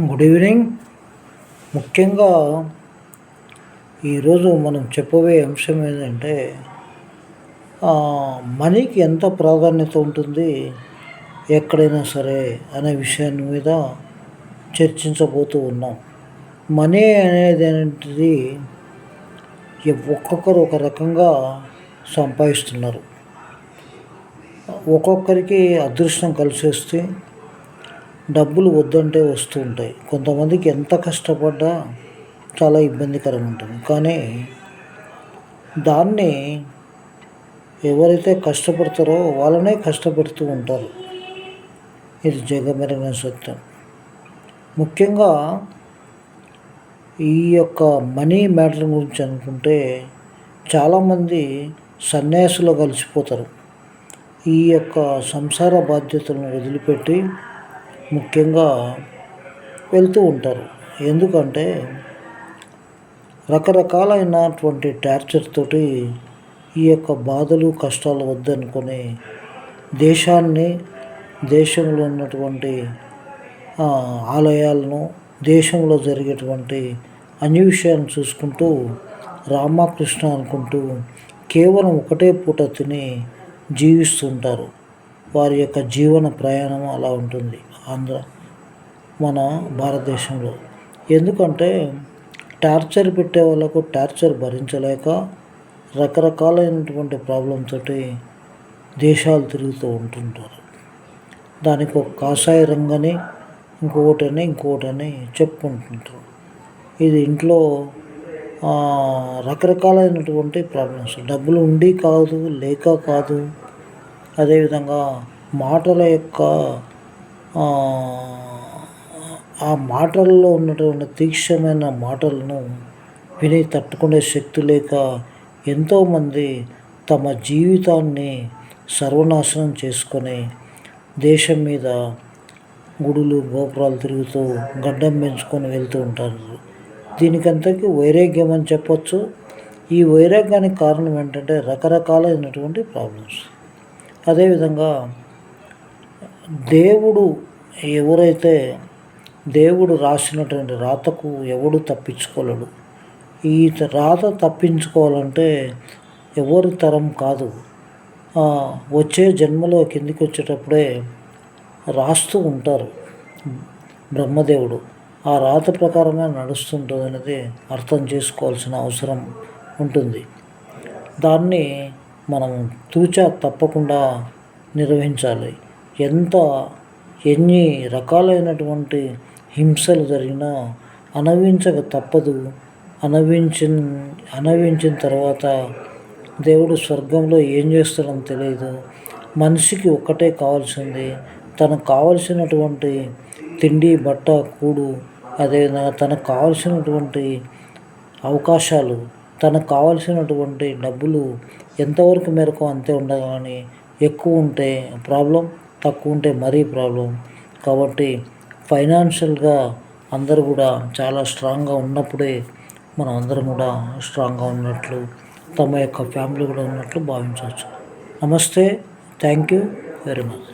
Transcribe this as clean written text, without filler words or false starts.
Good evening. ముఖ్యంగా ఈరోజు మనం చెప్పబోయే అంశం ఏంటంటే మనీకి ఎంత ప్రాధాన్యత ఉంటుంది ఎక్కడైనా సరే అనే విషయాన్ని మీద చర్చించబోతూ ఉన్నాం. మనీ అనేది ఏంటిది, ఒక్కొక్కరు ఒక రకంగా సంపాదిస్తున్నారు. ఒక్కొక్కరికి అదృష్టం కలిసి వస్తే డబ్బులు వద్దంటే వస్తూ ఉంటాయి. కొంతమందికి ఎంత కష్టపడ్డా చాలా ఇబ్బందికరం ఉంటుంది. కానీ దాన్ని ఎవరైతే కష్టపడతారో వాళ్ళనే కష్టపెడుతూ ఉంటారు. ఇది జగమెరిగిన సత్యం. ముఖ్యంగా ఈ యొక్క మనీ మ్యాటర్ గురించి అనుకుంటే చాలామంది సన్యాసులు కలిసిపోతారు. ఈ యొక్క సంసార బాధ్యతలను వదిలిపెట్టి ముఖ్యంగా వెళ్తూ ఉంటారు. ఎందుకంటే రకరకాలైనటువంటి టార్చర్ తోటి ఈ యొక్క బాధలు కష్టాలు వద్దనుకొని దేశంలో ఉన్నటువంటి ఆలయాలను, దేశంలో జరిగేటువంటి అన్ని విషయాలను చూసుకుంటూ రామకృష్ణ అనుకుంటూ కేవలం ఒకటే పూట తిని జీవిస్తుంటారు. వారి యొక్క జీవన ప్రయాణం అలా ఉంటుంది మన భారతదేశంలో. ఎందుకంటే టార్చర్ పెట్టే వాళ్ళకు టార్చర్ భరించలేక రకరకాలైనటువంటి ప్రాబ్లం తోటి దేశాలు తిరుగుతూ ఉంటుంటారు. దానికి ఒక కాషాయ రంగని ఇంకొకటని చెప్పుకుంటుంటారు. ఇది ఇంట్లో రకరకాలైనటువంటి ప్రాబ్లమ్స్, డబ్బులు ఉండి కాదు, లేక కాదు. అదేవిధంగా మాటల యొక్క ఆ మాటల్లో ఉన్నటువంటి తీక్షణమైన మాటలను విని తట్టుకునే శక్తి లేక ఎంతోమంది తమ జీవితాన్ని సర్వనాశనం చేసుకొని దేశం మీద గుడులు గోపురాలు తిరుగుతూ గడ్డం పెంచుకొని వెళ్తూ ఉంటారు. దీనికంతకీ వైరాగ్యం అని చెప్పొచ్చు. ఈ వైరాగ్యానికి కారణం ఏంటంటే రకరకాలైనటువంటి ప్రాబ్లమ్స్. అదేవిధంగా దేవుడు రాసినటువంటి రాతకు ఎవడు తప్పించుకోలేడు. ఈ రాత తప్పించుకోవాలంటే ఎవరి తరం కాదు. వచ్చే జన్మలో కిందికి వచ్చేటప్పుడే రాస్తూ ఉంటారు బ్రహ్మదేవుడు. ఆ రాత ప్రకారమే నడుస్తుంటుంది అనేది అర్థం చేసుకోవాల్సిన అవసరం ఉంటుంది. దాన్ని మనం తూచా తప్పకుండా నిర్వహించాలి. ఎన్ని రకాలైనటువంటి హింసలు జరిగినా అనుభవించక తప్పదు. అనుభవించిన తర్వాత దేవుడు స్వర్గంలో ఏం చేస్తాడని తెలియదు. మనిషికి ఒక్కటే కావాల్సింది, తనకు కావలసినటువంటి తిండి, బట్ట, కూడు, అదేవిధంగా తనకు కావలసినటువంటి అవకాశాలు, తనకు కావలసినటువంటి డబ్బులు ఎంతవరకు మేరకు అంతే ఉండదు. కానీ ఎక్కువ ఉంటే ప్రాబ్లం, తక్కువ ఉంటే మరీ ప్రాబ్లం. కాబట్టి ఫైనాన్షియల్గా అందరూ కూడా చాలా స్ట్రాంగ్గా ఉన్నప్పుడే మనం అందరం కూడా స్ట్రాంగ్గా ఉన్నట్లు, తమ యొక్క ఫ్యామిలీ కూడా ఉన్నట్లు భావించవచ్చు. నమస్తే. Thank you very much.